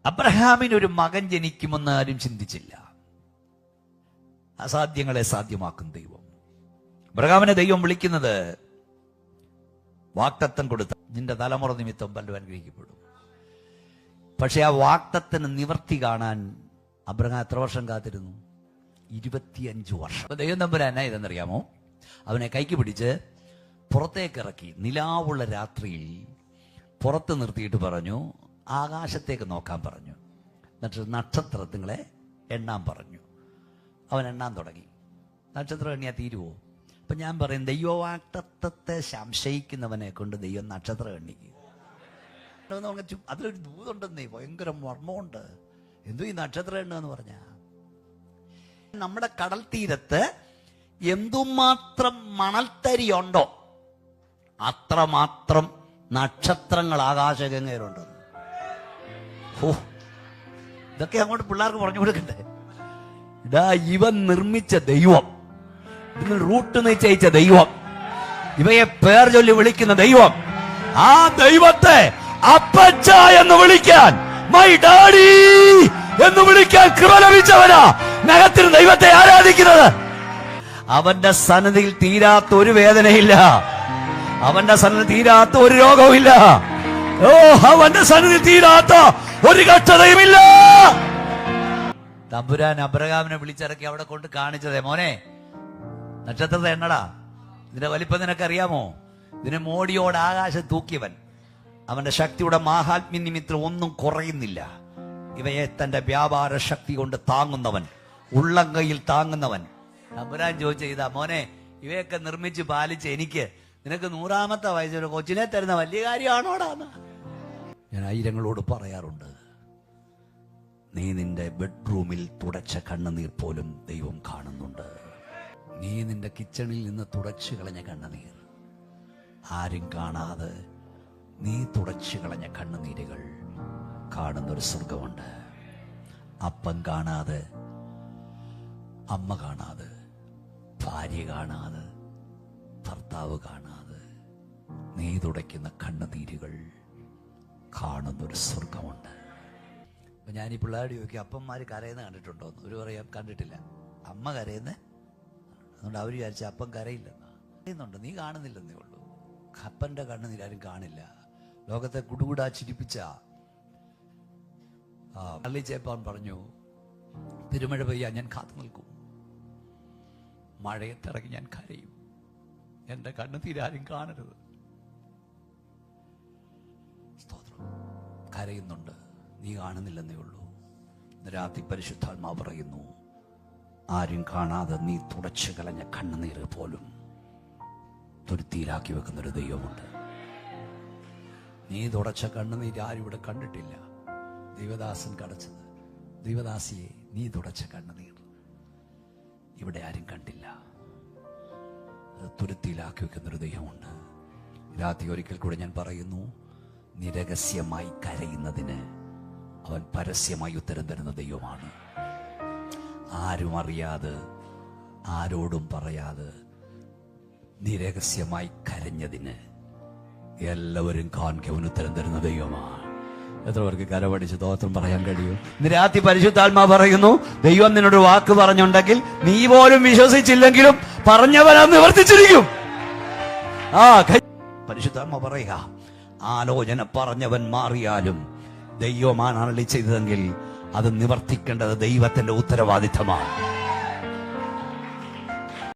അബ്രഹാമിനൊരു മകൻ ജനിക്കുമെന്ന് ആരും ചിന്തിച്ചില്ല. അസാധ്യങ്ങളെ സാധ്യമാക്കും ദൈവം. അബ്രഹാമിനെ ദൈവം വിളിക്കുന്നത് വാഗ്ദത്തം കൊടുത്ത നിന്റെ തലമുറ നിമിത്തം പലരും അനുഗ്രഹിക്കപ്പെടും. പക്ഷെ ആ വാഗ്ദത്തത്തിന് നിവർത്തി കാണാൻ അബ്രഹാം എത്ര വർഷം കാത്തിരുന്നു? 25 വർഷം. ദൈവം തമ്പുരാൻ ഇതെന്നറിയാമോ? അവനെ കൈക്ക് പിടിച്ച് പുറത്തേക്ക് ഇറക്കി നിലാവുള്ള രാത്രിയിൽ പുറത്ത് നിർത്തിയിട്ട് പറഞ്ഞു, ആകാശത്തേക്ക് നോക്കാൻ പറഞ്ഞു. എന്നിട്ട് നക്ഷത്രങ്ങളെ എണ്ണാൻ പറഞ്ഞു. അവൻ എണ്ണാൻ തുടങ്ങി. നക്ഷത്രം എണ്ണിയാൽ തീരുവോ? അപ്പൊ ഞാൻ പറയും, ദൈവവാഗ്ദത്തത്തെ സംശയിക്കുന്നവനെ കൊണ്ട് ദൈവം നക്ഷത്രം എണ്ണിക്കുക. അതിലൊരു ദൂതുണ്ടെന്നേ, ഭയങ്കര മർമ്മമുണ്ട്. എന്തോ ഈ നക്ഷത്രം എണ്ണ എന്ന് പറഞ്ഞ നമ്മുടെ കടൽ തീരത്ത് എന്തുമാത്രം മണൽത്തരിയുണ്ടോ അത്രമാത്രം നക്ഷത്രങ്ങൾ ആകാശഗംഗയിലുണ്ട്. ഓ, ഇതൊക്കെ അങ്ങോട്ട് പിള്ളേർക്ക് പറഞ്ഞു കൊടുക്കണ്ടേ? ഇതാ ഇവൻ നിർമ്മിച്ച ദൈവം, ഇതിന് റൂട്ട് നിശ്ചയിച്ച ദൈവം, ഇവയെ പേർ ചൊല്ലി വിളിക്കുന്ന ദൈവം, ആ ദൈവത്തെ അപ്പച്ച എന്ന് വിളിക്കാൻ, മൈ ഡാഡി എന്ന് വിളിക്കാൻ കൃപ ലഭിച്ചവനാ നഗത്തിന് ദൈവത്തെ ആരാധിക്കുന്നത്. അവന്റെ സന്നിധിയിൽ തീരാത്ത ഒരു വേദനയില്ല, അവന്റെ സന്നിധി തീരാത്ത ഒരു രോഗവുമില്ല, ഓ അവന്റെ സന്നിധി തീരാത്ത ഒരു കഷ്ടതയുമില്ല. തമ്പുരാൻ അബ്രഹാമിനെ വിളിച്ചിറക്കി അവിടെ കൊണ്ട് കാണിച്ചതേ, മോനെ നക്ഷത്രത്തെ എണ്ണടാ, ഇതിന്റെ വലിപ്പം നിനക്കറിയാമോ? ഇതിനെ മോടിയോട് ആകാശം തൂക്കിയവൻ, അവന്റെ ശക്തിയുടെ മാഹാത്മ്യ നിമിത്തം ഒന്നും കുറയുന്നില്ല. ഇവയെ തന്റെ വ്യാപാര ശക്തി കൊണ്ട് താങ്ങുന്നവൻ, ഉള്ളംകൈയിൽ താങ്ങുന്നവൻ. തമ്പുരാൻ ചോദിച്ച ഇതാ, മോനെ ഇവയൊക്കെ നിർമ്മിച്ച് പാലിച്ച് എനിക്ക് നിനക്ക് 100ാമത്തെ വയസ്സിൽ കൊച്ചിനെ തരുന്ന വലിയ കാര്യമാണോടാന്ന് ഞാൻ ആയിരങ്ങളോട് പറയാറുണ്ട്. നീ നിന്റെ ബെഡ്റൂമിൽ തുടച്ച കണ്ണുനീർ പോലും ദൈവം കാണുന്നുണ്ട്. നീ നിന്റെ കിച്ചണിൽ നിന്ന് തുടച്ചു കളഞ്ഞ കണ്ണുനീർ ആരും കാണാതെ നീ തുടച്ചു കളഞ്ഞ കണ്ണുനീരുകൾ കാണുന്നൊരു സ്വർഗമുണ്ട്. അപ്പൻ കാണാതെ, അമ്മ കാണാതെ, ഭാര്യ കാണാതെ, ഭർത്താവ് കാണാതെ നീ തുടയ്ക്കുന്ന കണ്ണുനീരുകൾ കാണുന്നൊരു സ്വർഗമുണ്ട്. അപ്പൊ ഞാൻ ഈ പിള്ളേരോട് ചോദിക്കും, അപ്പന്മാര് കരയുന്ന കണ്ടിട്ടുണ്ടോ? ഒരു പറയാം കണ്ടിട്ടില്ല. അമ്മ കരയുന്നേ, അതുകൊണ്ട് അവർ വിചാരിച്ച അപ്പൻ കരയില്ലെന്ന്. കരയുന്നുണ്ട്, നീ കാണുന്നില്ലെന്നേ ഉള്ളൂ. അപ്പന്റെ കണ്ണുനീരാരും കാണില്ല. ലോകത്തെ കുടുകൂടാ ചിരിപ്പിച്ച പള്ളിച്ചേപ്പാൻ പറഞ്ഞു, തിരുമഴ പെയ്യാൻ ഞാൻ കാത്തു നിൽക്കും, മഴയത്തിറങ്ങി ഞാൻ കരയും, എന്റെ കണ്ണുനീരാരും കാണരുത്. സ്തോത്രം. കരയുന്നുണ്ട്, നീ കാണുന്നില്ലെന്നേ ഉള്ളൂ. രാത്രി പരിശുദ്ധാത്മാവ് പറയുന്നു, ആരും കാണാതെ നീ തുടച്ചു കളഞ്ഞ കണ്ണുനീര് പോലും തുരുത്തിയിലാക്കി വെക്കുന്നൊരു ദൈവമുണ്ട്. നീ തുടച്ച കണ്ണുനീര് ആരും ഇവിടെ കണ്ടിട്ടില്ല. ദൈവദാസൻ കടച്ചത്, ദൈവദാസിയെ നീ തുടച്ച കണ്ണുനീർ ഇവിടെ ആരും കണ്ടില്ല. അത് തുരുത്തിയിലാക്കി വെക്കുന്നൊരു ദൈവമുണ്ട്. രാത്രി ഒരിക്കൽ കൂടെ ഞാൻ പറയുന്നു, നീ രഹസ്യമായി കരയുന്നതിന് അവൻ പരസ്യമായി ഉത്തരം തരുന്ന ദൈവമാണ്. ആരും അറിയാതെ, ആരോടും പറയാതെ നീ രഹസ്യമായി കരഞ്ഞതിന് എല്ലാവരും കാണുക അവൻ ഉത്തരം തരുന്ന ദൈവമാണ്. എത്ര പേർക്ക് കരപടിച്ച് സ്തോത്രം പറയാൻ കഴിയും? ഇന്ന് രാത്രി പരിശുദ്ധാത്മാ പറയുന്നു, ദൈവം നിന്നോട് വാക്ക് പറഞ്ഞുണ്ടെങ്കിൽ നീ പോലും വിശ്വസിച്ചില്ലെങ്കിലും പറഞ്ഞവൻ അത് നിവർത്തിച്ചിരിക്കും. പരിശുദ്ധാത്മാ പറയുക, ആലോചന പറഞ്ഞവൻ മാറിയാലും ദൈവമാണ് അരുളി ചെയ്തതെങ്കിൽ അത് നിവർത്തിക്കേണ്ടത് ദൈവത്തിന്റെ ഉത്തരവാദിത്തമാണ്.